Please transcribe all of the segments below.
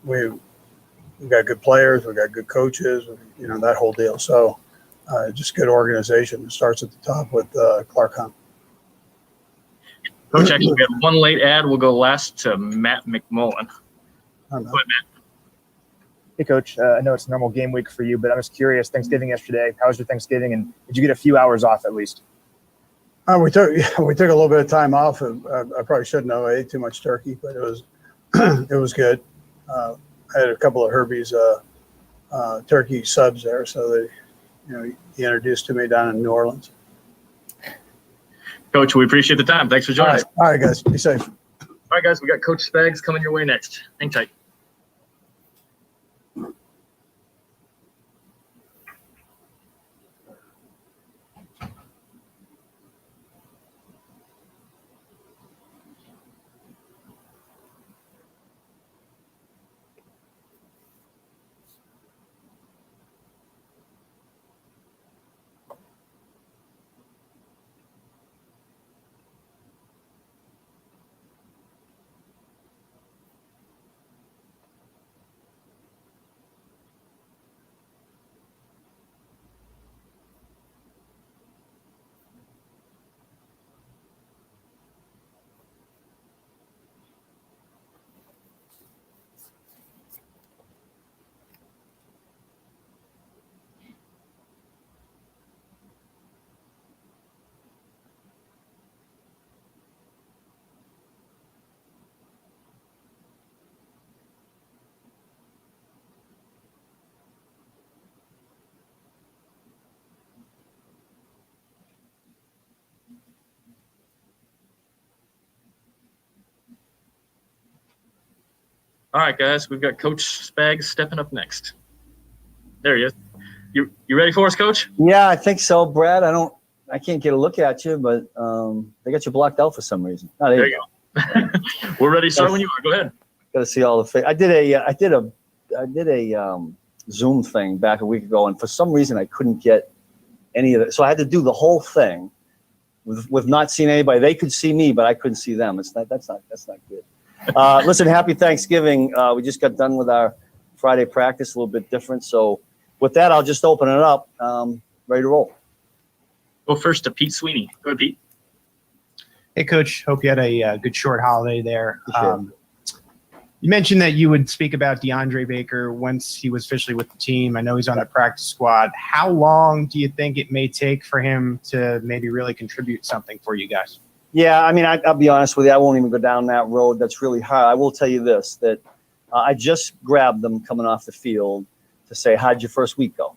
We've got good players, we've got good coaches, that whole deal. So just good organization. It starts at the top with Clark Hunt. Coach, actually, we have one late ad. We'll go last to Matt McMullen. Go ahead, Matt. Hey, Coach. I know it's a normal game week for you, but I'm just curious. Thanksgiving yesterday. How was your Thanksgiving, and did you get a few hours off at least? We took a little bit of time off. I probably shouldn't have. I ate too much turkey, but it was good. I had a couple of Herbie's turkey subs there, so he introduced to me down in New Orleans. Coach, we appreciate the time. Thanks for joining us. All right, guys. Be safe. All right, guys. We got Coach Spags coming your way next. Hang tight. All right, guys, we've got Coach Spags stepping up next. There he is. You ready for us, Coach? Yeah, I think so, Brad. I can't get a look at you, but they got you blocked out for some reason. Oh, there you go. We're ready to start when you are. Go ahead. Got to see all the. I did a Zoom thing back a week ago, and for some reason I couldn't get any of it. So I had to do the whole thing with not seeing anybody. They could see me, but I couldn't see them. That's not good. Listen, happy Thanksgiving. We just got done with our Friday practice, a little bit different. So with that, I'll just open it up. Ready to roll. Go first to Pete Sweeney. Go ahead, Pete. Hey, Coach. Hope you had a good short holiday there. You mentioned that you would speak about DeAndre Baker once he was officially with the team. I know he's on the practice squad. How long do you think it may take for him to maybe really contribute something for you guys? Yeah, I mean, I'll be honest with you. I won't even go down that road. That's really hard. I will tell you this, that I just grabbed them coming off the field to say, how'd your first week go?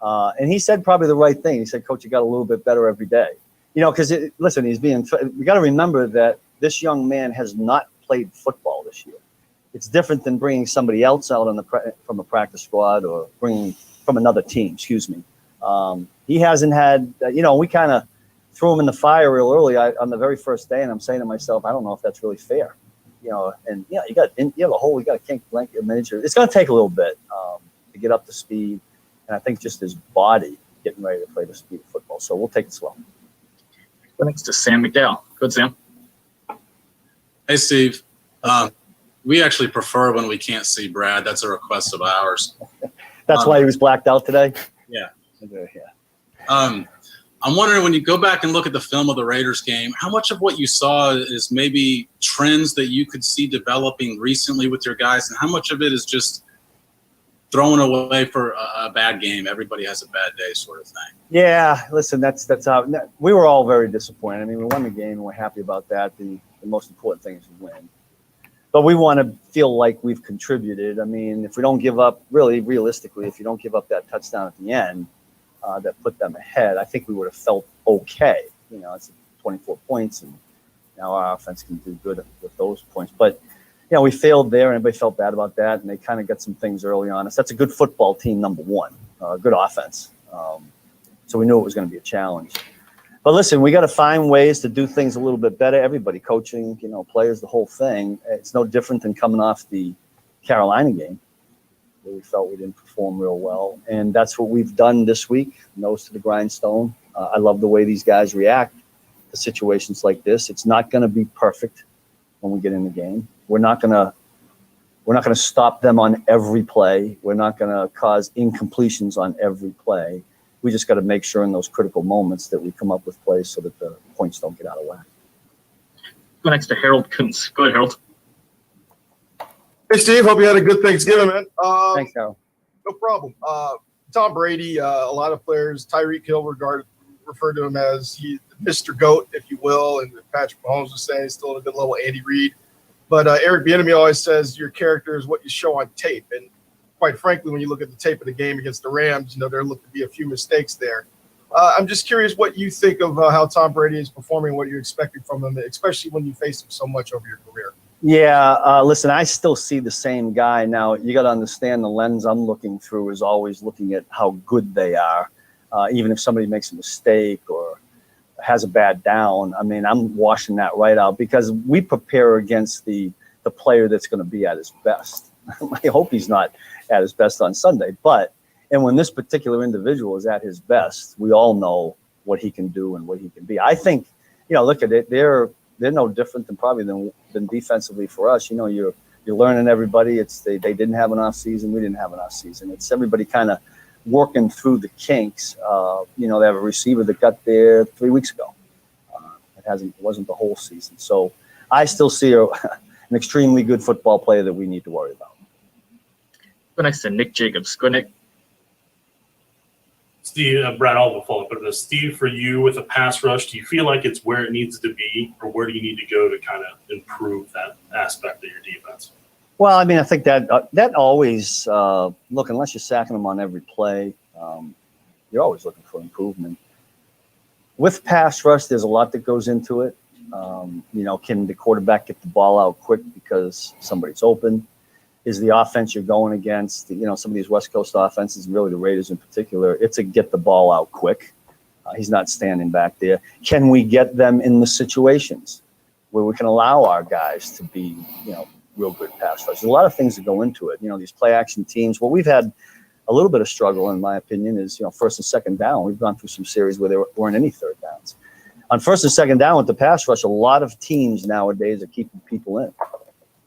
And he said probably the right thing. He said, Coach, you got a little bit better every day. Because, listen, we got to remember that this young man has not played football this year. It's different than bringing somebody else out from a practice squad or bringing from another team, excuse me. He hasn't had, we kind of threw him in the fire real early on the very first day, and I'm saying to myself, I don't know if that's really fair. You got a kink blanket miniature. It's going to take a little bit to get up to speed, and I think just his body getting ready to play the speed of football. So we'll take it slow. Next to Sam McDowell. Good, Sam. Hey, Steve. We actually prefer when we can't see Brad. That's a request of ours. That's why he was blacked out today? Yeah. Yeah. I'm wondering, when you go back and look at the film of the Raiders game, how much of what you saw is maybe trends that you could see developing recently with your guys, and how much of it is just throwing away for a bad game? Everybody has a bad day sort of thing. Yeah, listen, that's how we were all very disappointed. I mean, we won the game and we're happy about that. The most important thing is to win. But we want to feel like we've contributed. I mean, if we don't give up, really realistically, if you don't give up that touchdown at the end that put them ahead, I think we would have felt okay. It's 24 points, and now our offense can do good with those points. But, we failed there, and everybody felt bad about that, and they kind of got some things early on us. That's a good football team, number one, good offense. So we knew it was going to be a challenge. But listen, we got to find ways to do things a little bit better. Everybody, coaching, players, the whole thing. It's no different than coming off the Carolina game, where we felt we didn't perform real well. And that's what we've done this week, nose to the grindstone. I love the way these guys react to situations like this. It's not going to be perfect when we get in the game. We're not going to We're not going to stop them on every play. We're not going to cause incompletions on every play. We just got to make sure in those critical moments that we come up with plays so that the points don't get out of whack. Go next to Harold Kuntz. Go ahead, Harold. Hey, Steve. Hope you had a good Thanksgiving, man. Thanks, Harold. No problem. Tom Brady, a lot of players, Tyreek Hill referred to him as Mr. GOAT, if you will, and Patrick Mahomes was saying he's still at a good level, Andy Reid. But Eric Bieniemy always says your character is what you show on tape. And quite frankly, when you look at the tape of the game against the Rams, there look to be a few mistakes there. I'm just curious what you think of how Tom Brady is performing, what you're expecting from him, especially when you face him so much over your career. Yeah, listen, I still see the same guy. Now, you got to understand the lens I'm looking through is always looking at how good they are. Even if somebody makes a mistake or has a bad down, I mean, I'm washing that right out because we prepare against the player that's going to be at his best. I hope he's not at his best on Sunday, and when this particular individual is at his best, we all know what he can do and what he can be. I think, look at it, they're no different than defensively for us. You're learning everybody. They didn't have an off season. We didn't have an off season. It's everybody kind of working through the kinks. They have a receiver that got there 3 weeks ago. It wasn't the whole season. So I still see an extremely good football player that we need to worry about. Go next to Nick Jacobs. Go, Nick. Steve, Brad, I'll follow up with this. Steve, for you with a pass rush, do you feel like it's where it needs to be, or where do you need to go to kind of improve that aspect of your defense? Well, I mean, I think that always look, unless you're sacking them on every play, you're always looking for improvement. With pass rush, there's a lot that goes into it. Can the quarterback get the ball out quick because somebody's open? Is the offense you're going against, some of these West Coast offenses, really the Raiders in particular, it's a get the ball out quick. He's not standing back there. Can we get them in the situations where we can allow our guys to be, real good pass rush? There's a lot of things that go into it. These play action teams, well, we've had a little bit of struggle, in my opinion, is, first and second down. We've gone through some series where there weren't any third downs. On first and second down with the pass rush, a lot of teams nowadays are keeping people in.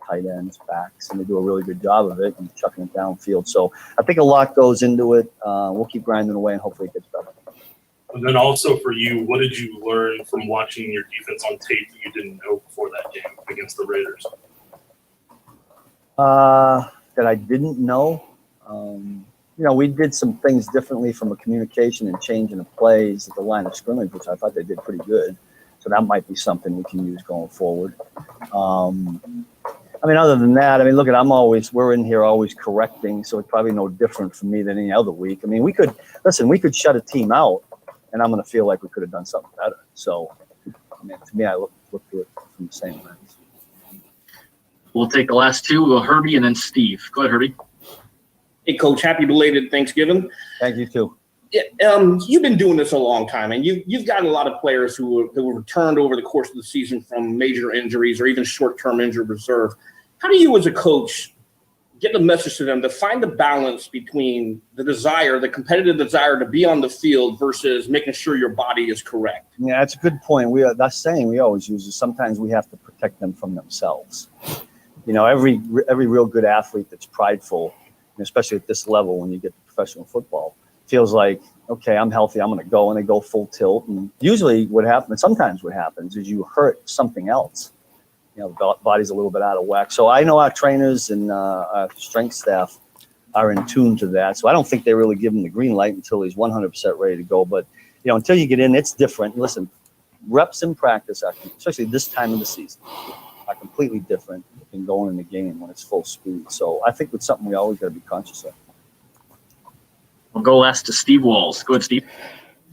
Tight ends, backs, and they do a really good job of it and chucking it downfield. So I think a lot goes into it. We'll keep grinding away and hopefully it gets better. And then also for you, what did you learn from watching your defense on tape that you didn't know before that game against the Raiders? That I didn't know. We did some things differently from a communication and changing of plays at the line of scrimmage, which I thought they did pretty good. So that might be something we can use going forward. Other than that, we're in here always correcting, so it's probably no different for me than any other week. We could shut a team out, and I'm going to feel like we could have done something better. So, to me, I look through it from the same lens. We'll take the last two. We'll go Herbie and then Steve. Go ahead, Herbie. Hey, Coach, happy belated Thanksgiving. Thank you, too. Yeah, you've been doing this a long time, and you've gotten a lot of players who were returned over the course of the season from major injuries or even short-term injured reserve. How do you, as a coach, get the message to them to find the balance between the competitive desire to be on the field versus making sure your body is correct? Yeah, that's a good point. That saying we always use is sometimes we have to protect them from themselves. Every real good athlete that's prideful, and especially at this level when you get to professional football, feels like, okay, I'm healthy, I'm going to go, and they go full tilt. And usually sometimes what happens is you hurt something else. The body's a little bit out of whack. So I know our trainers and our strength staff are in tune to that. So I don't think they really give him the green light until he's 100% ready to go. But, until you get in, it's different. Listen, reps in practice, especially this time of the season, are completely different than going in the game when it's full speed. So I think it's something we always got to be conscious of. We'll go last to Steve Walls. Go ahead, Steve.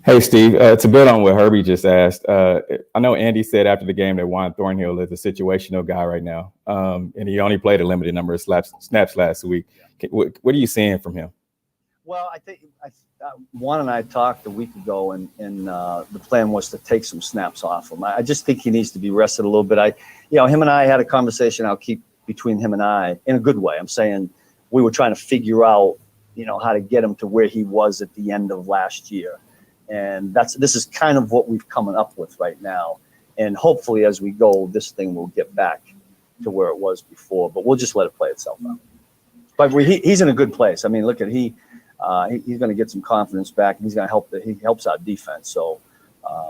Hey, Steve, to build on what Herbie just asked, I know Andy said after the game that Juan Thornhill is a situational guy right now, and he only played a limited number of snaps last week. What are you seeing from him? Well, I think Juan and I talked a week ago, and the plan was to take some snaps off him. I just think he needs to be rested a little bit. Him and I had a conversation I'll keep between him and I in a good way. I'm saying we were trying to figure out, how to get him to where he was at the end of last year. And this is kind of what we've come up with right now. And hopefully as we go, this thing will get back to where it was before. But we'll just let it play itself out. But he's in a good place. I mean, look at he's going to get some confidence back, and he's going to help. He helps out defense, so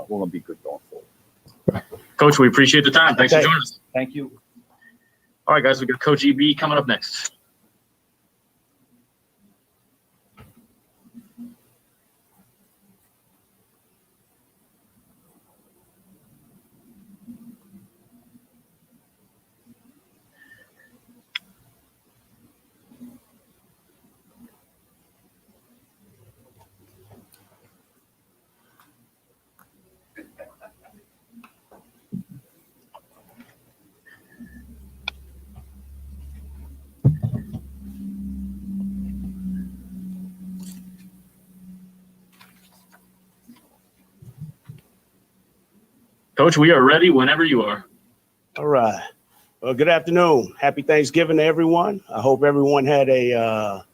we're going to be good going forward. Coach, we appreciate the time. Thanks for joining us. Thank you. All right, guys, we got Coach EB coming up next. Coach, we are ready whenever you are. All right. Well, good afternoon. Happy Thanksgiving to everyone. I hope everyone had a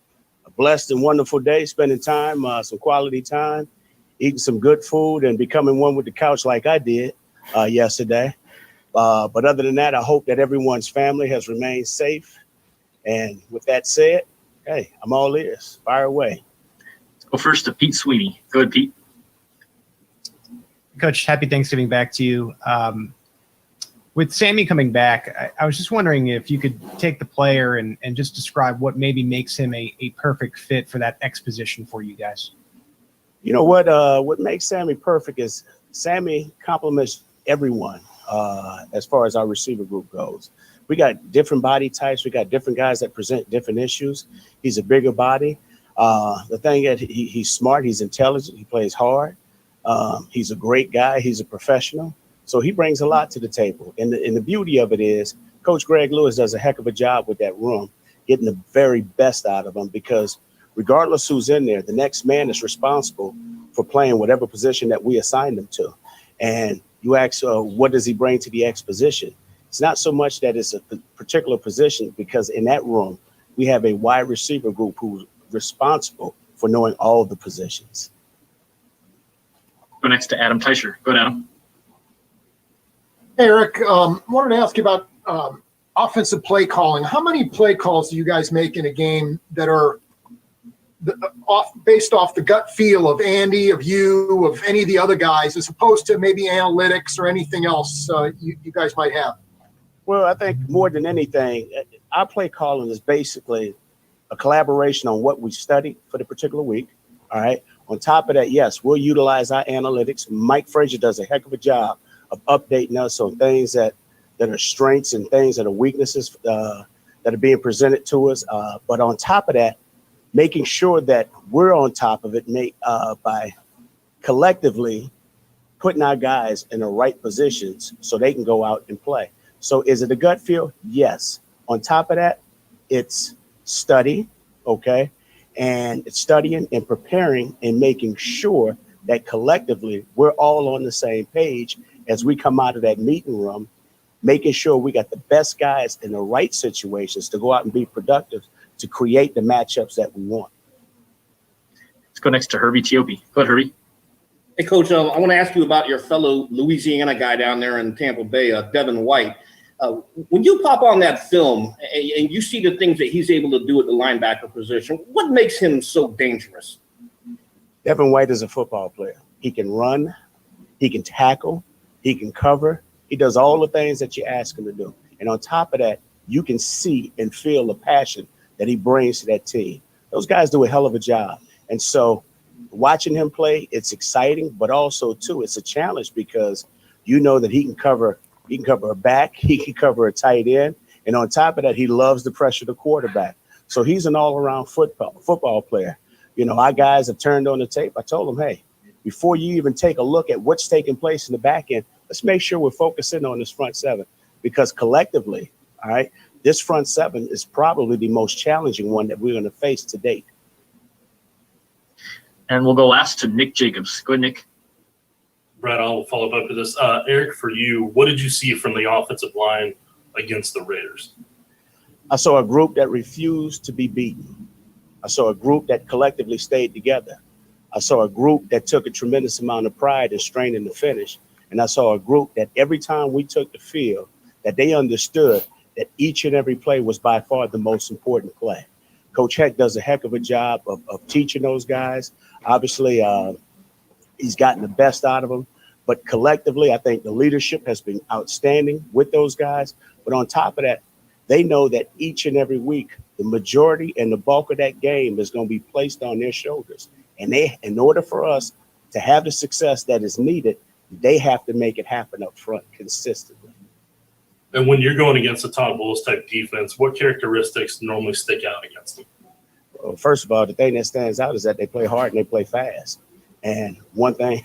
blessed and wonderful day, spending time, some quality time, eating some good food, and becoming one with the couch like I did yesterday. But other than that, I hope that everyone's family has remained safe. And with that said, hey, I'm all ears. Fire away. Let's go first to Pete Sweeney. Go ahead, Pete. Coach, happy Thanksgiving back to you. With Sammy coming back, I was just wondering if you could take the player and just describe what maybe makes him a perfect fit for that X position for you guys. You know what makes Sammy perfect is Sammy complements everyone as far as our receiver group goes. We got different body types. We got different guys that present different issues. He's a bigger body. The thing is he's smart. He's intelligent. He plays hard. He's a great guy. He's a professional. So he brings a lot to the table. And the beauty of it is Coach Greg Lewis does a heck of a job with that room, getting the very best out of them, because regardless who's in there, the next man is responsible for playing whatever position that we assign them to. And you ask, what does he bring to the X position? It's not so much that it's a particular position, because in that room, we have a wide receiver group who's responsible for knowing all the positions. Go next to Adam Teicher. Go ahead, Adam. Hey, Eric, wanted to ask you about offensive play calling. How many play calls do you guys make in a game that are based off the gut feel of Andy, of you, of any of the other guys, as opposed to maybe analytics or anything else you guys might have? Well, I think more than anything, our play calling is basically a collaboration on what we studied for the particular week. All right. On top of that, yes, we'll utilize our analytics. Mike Frazier does a heck of a job of updating us on things that are strengths and things that are weaknesses that are being presented to us. But on top of that, making sure that we're on top of it by collectively putting our guys in the right positions so they can go out and play. So is it a gut feel? Yes. On top of that, it's study, okay? And it's studying and preparing and making sure that collectively we're all on the same page as we come out of that meeting room, making sure we got the best guys in the right situations to go out and be productive to create the matchups that we want. Let's go next to Herbie Teope. Go ahead, Herbie. Hey, Coach, I want to ask you about your fellow Louisiana guy down there in Tampa Bay, Devin White. When you pop on that film and you see the things that he's able to do at the linebacker position, what makes him so dangerous? Devin White is a football player. He can run, he can tackle, he can cover. He does all the things that you ask him to do. And on top of that, you can see and feel the passion that he brings to that team. Those guys do a hell of a job. And so watching him play, it's exciting, but also, too, it's a challenge, because you know that he can cover a back, he can cover a tight end, and on top of that, he loves the pressure of the quarterback. So he's an all-around football player. You know, our guys have turned on the tape. I told them, hey, before you even take a look at what's taking place in the back end, let's make sure we're focusing on this front seven, because collectively, all right, this front seven is probably the most challenging one that we're going to face to date. And we'll go last to Nick Jacobs. Go ahead, Nick. Brad, I'll follow up with this. Eric, for you, what did you see from the offensive line against the Raiders? I saw a group that refused to be beaten. I saw a group that collectively stayed together. I saw a group that took a tremendous amount of pride and strain in the finish. And I saw a group that every time we took the field, that they understood that each and every play was by far the most important play. Coach Heck does a heck of a job of teaching those guys. Obviously, he's gotten the best out of them. But collectively, I think the leadership has been outstanding with those guys. But on top of that, they know that each and every week, the majority and the bulk of that game is going to be placed on their shoulders. And in order for us to have the success that is needed, they have to make it happen up front consistently. And when you're going against a Todd Bowles type defense, what characteristics normally stick out against them? Well, first of all, the thing that stands out is that they play hard and they play fast. And one thing,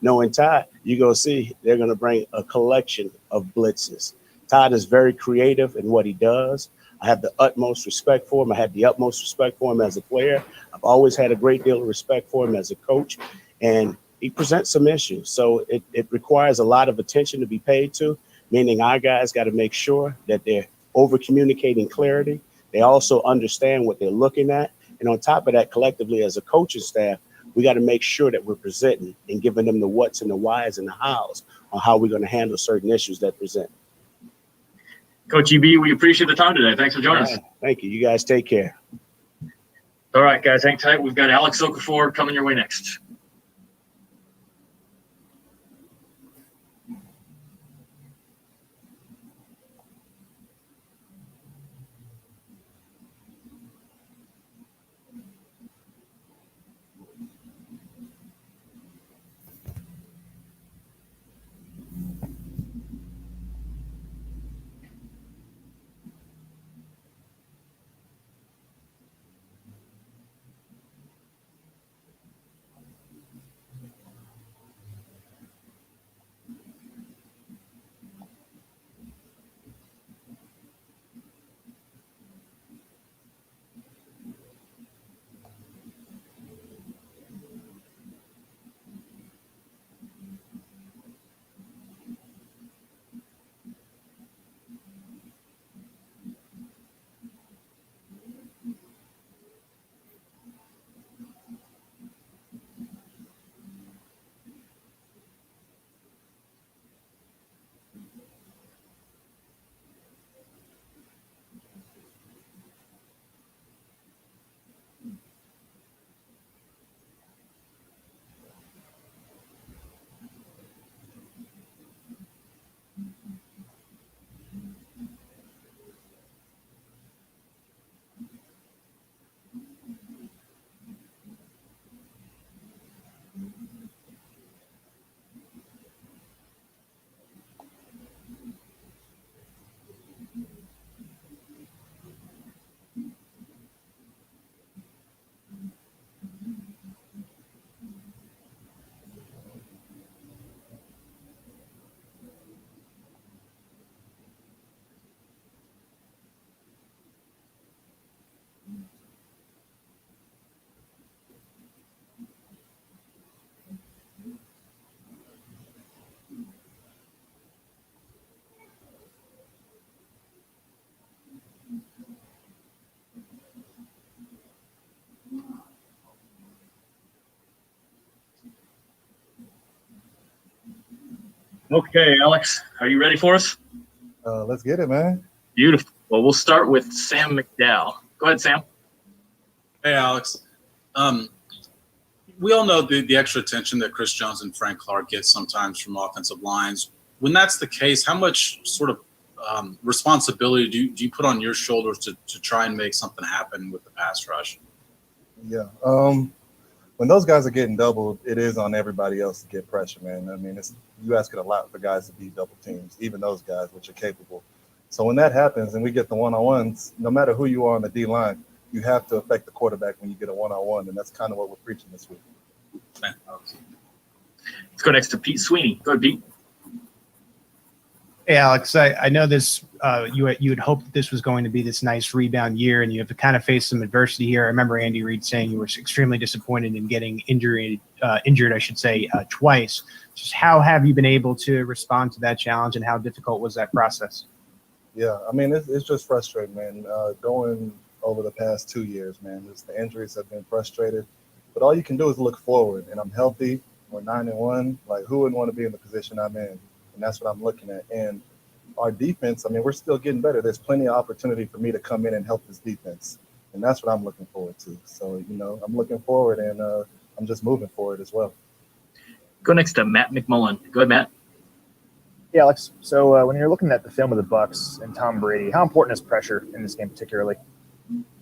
knowing Todd, you're going to see they're going to bring a collection of blitzes. Todd is very creative in what he does. I have the utmost respect for him. I have the utmost respect for him as a player. I've always had a great deal of respect for him as a coach. And he presents some issues. So it requires a lot of attention to be paid to, meaning our guys got to make sure that they're over-communicating clarity. They also understand what they're looking at. And on top of that, collectively as a coaching staff, we got to make sure that we're presenting and giving them the whats and the whys and the hows on how we're going to handle certain issues that present. Coach EB, we appreciate the time today. Thanks for joining us. Thank you. You guys take care. All right, guys, hang tight. We've got Alex Okafor coming your way next. Okay, Alex, are you ready for us? Let's get it, man. Beautiful. Well, we'll start with Sam McDowell. Go ahead, Sam. Hey, Alex. We all know the extra attention that Chris Jones and Frank Clark get sometimes from offensive lines. When that's the case, how much sort of responsibility do you put on your shoulders to try and make something happen with the pass rush? Yeah. When those guys are getting doubled, it is on everybody else to get pressure, man. I mean, you ask it a lot for guys to be double teams, even those guys, which are capable. So when that happens and we get the one-on-ones, no matter who you are on the D-line, you have to affect the quarterback when you get a one-on-one, and that's kind of what we're preaching this week. Let's go next to Pete Sweeney. Go ahead, Pete. Hey, Alex, I know this. You had hoped that this was going to be this nice rebound year, and you have to kind of face some adversity here. I remember Andy Reid saying you were extremely disappointed in getting injured, I should say, twice. Just how have you been able to respond to that challenge, and how difficult was that process? Yeah, I mean, it's just frustrating, man. Going over the past 2 years, man, the injuries have been frustrated. But all you can do is look forward, and I'm healthy. We're 9-1. Like, who wouldn't want to be in the position I'm in? And that's what I'm looking at. And our defense, I mean, we're still getting better. There's plenty of opportunity for me to come in and help this defense. And that's what I'm looking forward to. So, I'm looking forward, and I'm just moving forward as well. Go next to Matt McMullen. Go ahead, Matt. Yeah, Alex. So when you're looking at the film of the Bucks and Tom Brady, how important is pressure in this game particularly?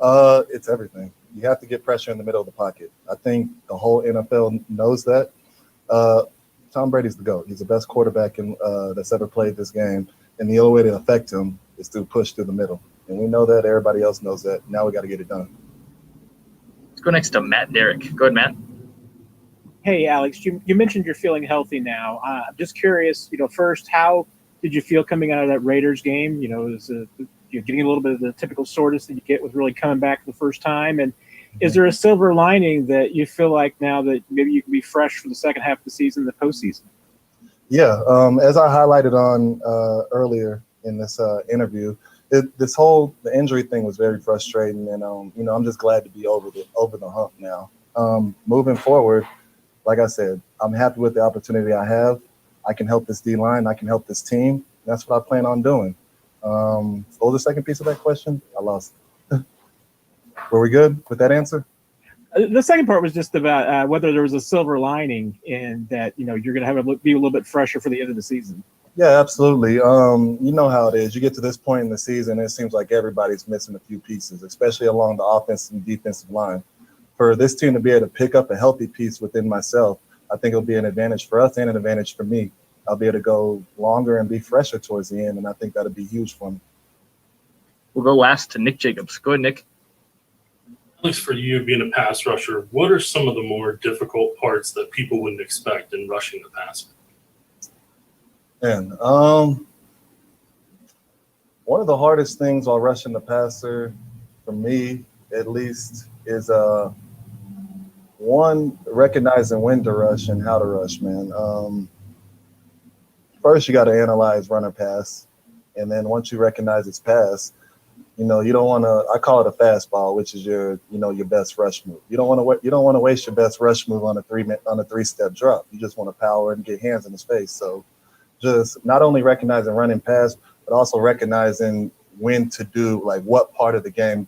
It's everything. You have to get pressure in the middle of the pocket. I think the whole NFL knows that. Tom Brady's the GOAT. He's the best quarterback that's ever played this game. And the only way to affect him is to push through the middle. And we know that. Everybody else knows that. Now we got to get it done. Let's go next to Matt Derrick. Go ahead, Matt. Hey, Alex, you mentioned you're feeling healthy now. I'm just curious, first, how did you feel coming out of that Raiders game? Is you're getting a little bit of the typical soreness that you get with really coming back the first time. And is there a silver lining that you feel like now that maybe you can be fresh for the second half of the season, the postseason? Yeah, as I highlighted on earlier in this interview, the injury thing was very frustrating, and I'm just glad to be over the hump now. Moving forward, like I said, I'm happy with the opportunity I have. I can help this D-line. I can help this team. That's what I plan on doing. What was the second piece of that question? I lost it. Were we good with that answer? The second part was just about whether there was a silver lining in that, you're going to be a little bit fresher for the end of the season. Yeah, absolutely. You know how it is. You get to this point in the season, it seems like everybody's missing a few pieces, especially along the offensive and defensive line. For this team to be able to pick up a healthy piece within myself, I think it'll be an advantage for us and an advantage for me. I'll be able to go longer and be fresher towards the end, and I think that'll be huge for me. We'll go last to Nick Jacobs. Go ahead, Nick. At least for you being a pass rusher, what are some of the more difficult parts that people wouldn't expect in rushing the passer? And one of the hardest things while rushing the passer, for me at least, is one, recognizing when to rush and how to rush, man. First, you got to analyze run or pass, and then once you recognize it's pass, you don't want to. I call it a fastball, which is your best rush move. You don't want to waste your best rush move on a three-step drop. You just want to power and get hands in his face. So, just not only recognizing run and pass, but also recognizing when to do, like, what part of the game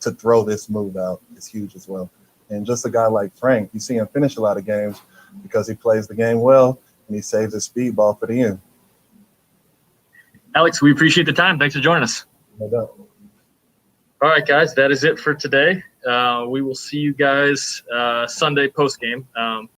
to throw this move out is huge as well. And just a guy like Frank, you see him finish a lot of games because he plays the game well and he saves his speed ball for the end. Alex, we appreciate the time. Thanks for joining us. No doubt. All right, guys, that is it for today. We will see you guys Sunday post game.